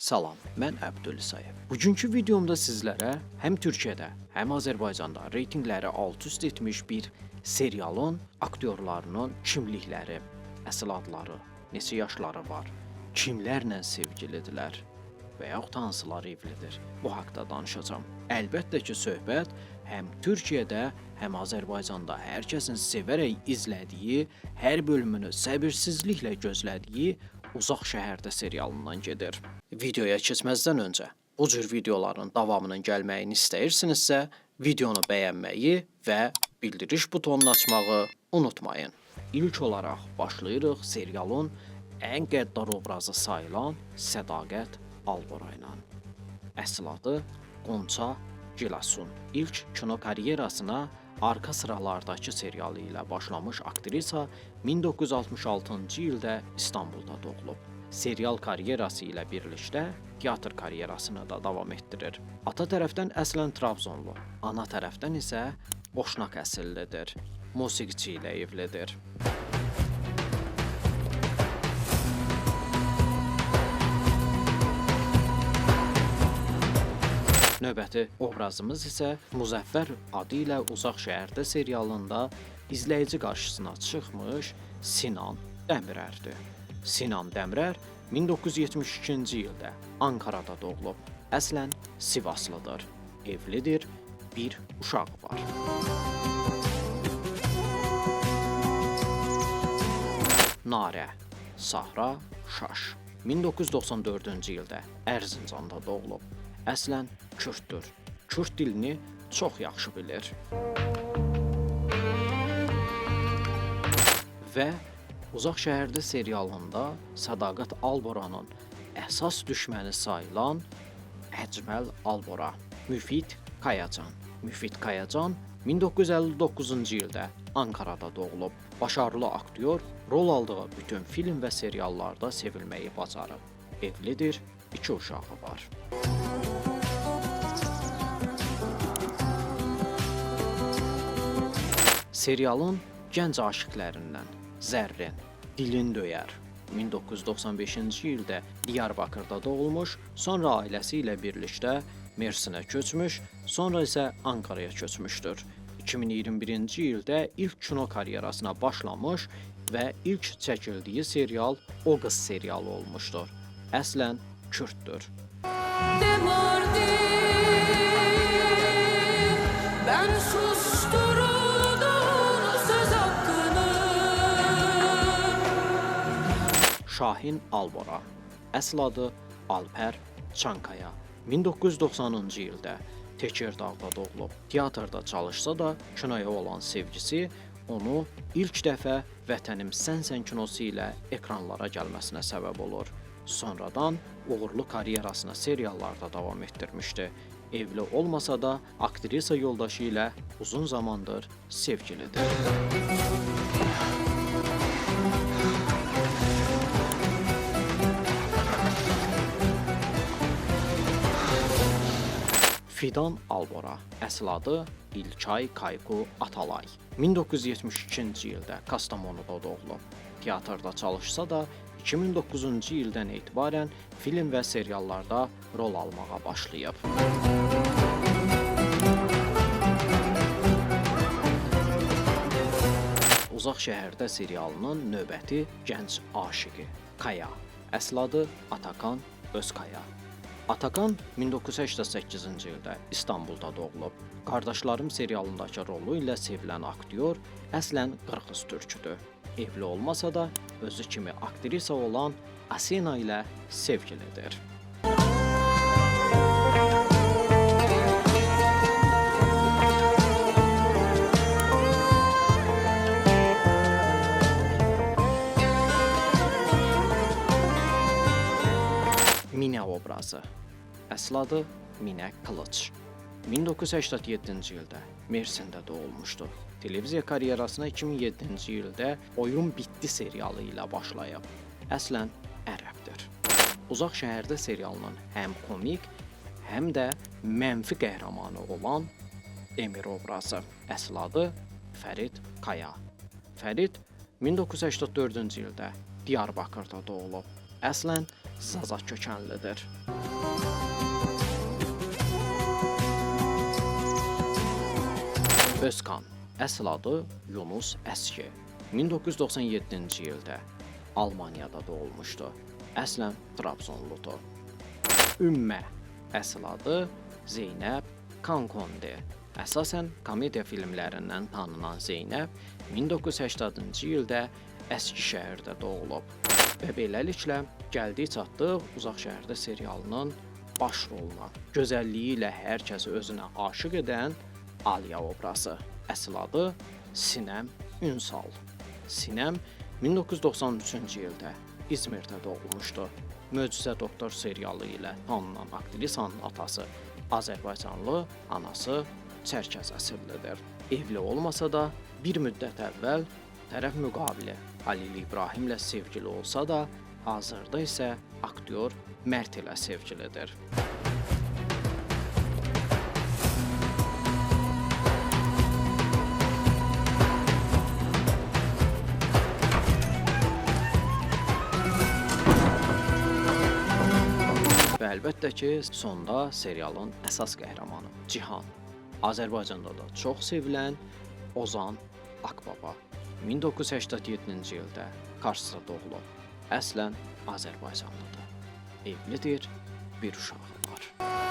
Salam, mən Əbdülisayev. Bugünkü videomda sizlərə həm Türkiyədə, həm Azərbaycanda reytinqləri alt-üst etmiş bir serialın aktyorlarının kimlikləri, əsl adları, neçə yaşları var, kimlərlə sevgilidirlər və yaxud hansılar evlidir. Bu haqda danışacağam. Əlbəttə ki, söhbət həm Türkiyədə, həm Azərbaycanda hər kəsin sevərək izlədiyi, hər bölümünü səbirsizliklə gözlədiyi Uzaq Şəhərdə serialından gedir. Videoya keçməzdən öncə bu cür videoların davamının gəlməyini istəyirsinizsə, videonu bəyənməyi və bildiriş butonunu açmağı unutmayın. İlk olaraq başlayırıq serialın ən qəddar obrazı sayılan Sədaqət Albora ilə. Əsl adı Qonça Gilasun. İlk kino karyerasına arka sıralardakı serialı ilə başlamış aktrisa 1966-cı ildə İstanbulda doğulub. Serial karyerası ilə birlikdə teatr karyerasını da davam etdirir. Ata tərəfdən əslən Trabzonlu, ana tərəfdən isə Boşnaq əsillidir. Musiqiçi ilə evlidir. Növbəti obrazımız isə Müzəffər adı ilə Uzaq Şəhərdə serialında izləyici qarşısına çıxmış Sinan Dəmirərdir. Sinan Dəmirər 1972-ci ildə Ankarada doğulub. Əslən Sivaslıdır. Evlidir, bir uşağı var. Narə Sahra Şaş 1994-cü ildə Ərzincanda doğulub. Əslən Kürddür. Kürd dilini çox yaxşı bilir. Və Uzaq Şəhərdə serialında Sədaqət Alboranın əsas düşməni sayılan Əcməl Albora, Müfid Qayacan. Müfid Qayacan 1959-cu ildə Ankarada doğulub. Başarılı aktyor, rol aldığı bütün film və seriallarda sevilməyi bacarıb. Evlidir, 2 uşağı var. Serialın gənc aşiqlərindən Zərrin, Dilin Döyər 1995-ci ildə Diyarbakırda doğulmuş, sonra ailəsi ilə birlikdə Mersinə köçmüş, sonra isə Ankaraya köçmüşdür. 2021-ci ildə ilk kino karyerasına başlamış və ilk çəkildiyi serial O Qız serialı olmuşdur. Əslən Kürddür. Ben Şahin Albora, əsl adı Alpər Çankaya. 1990-cı ildə Tekirdağda doğulub. Teatrda çalışsa da kinoya olan sevgisi onu ilk dəfə Vətənim Sənsən kinosu ilə ekranlara gəlməsinə səbəb olur. Sonradan uğurlu karyerasına seriallarda davam etdirmişdi. Evli olmasa da aktrisa yoldaşı ilə uzun zamandır sevgilidir. Fidan Albora, əsl adı İlkay Kayku Atalay. 1972-ci ildə Kastamonuda doğulub. Teatrda çalışsa da 2009-cu ildən etibarən film və seriallarda rol almağa başlayıb. Uzaq Şəhərdə serialının növbəti gənc aşiqi Kaya. Əsl adı Atakan Özkaya. Atakan 1988-ci ildə İstanbulda doğulub. Qardaşlarım serialındakı rolu ilə sevilən aktyor əslən qırğız türküdür. Evli olmasa da özü kimi aktrisa olan Asena ilə sevgilidir. Minə obrazı. Əsl adı Minə Qılıç. 1987-ci ildə Mersində doğulmuşdu. Televiziya karyerasına 2007-ci ildə Oyun Bitdi serialı ilə başlayıb. Əslən ərəbdir. Uzaq Şəhərdə serialının həm komik, həm də mənfi qəhrəmanı olan Emir obrazı. Əsl adı Fərid Kaya. Fərid 1984-cü ildə Diyarbakırda doğulub. Əslən Zaza kökənlidir. Özkan, əsl adı Yunus Əski. 1997-ci ildə Almaniyada doğulmuşdu. Əslən Trabzonludur. Ümmə, əsl adı Zeynəb Kankondi. Əsasən komediya filmlərindən tanınan Zeynəb 1980-cı ildə Əskişəhərdə doğulub və beləliklə Gəldik Çatdıq Uzaq Şəhərdə serialının baş roluna, gözəlliyi ilə hər kəsi özünə aşiq edən Aliya obrazı. Əsl adı Sinem Ünsal. Sinem 1993-cü ildə İzmirdə doğulmuşdu. Möcüzə Doktor serialı ilə tanınan aktrisanın atası Azərbaycanlı, anası Çərkəz əsillidir. Evli olmasa da bir müddət əvvəl tərəf müqabili Halil İbrahimlə sevgili olsa da, hazırda isə aktyor Mərd ilə sevgilidir. Və əlbəttə ki, sonda serialın əsas qəhrəmanı Cihan. Azərbaycanda da çox sevilən Ozan Akbaba. 1987-ci ildə Karsda doğulub. Əslən Azərbaycanlıdır. Evlidir, bir uşağı var.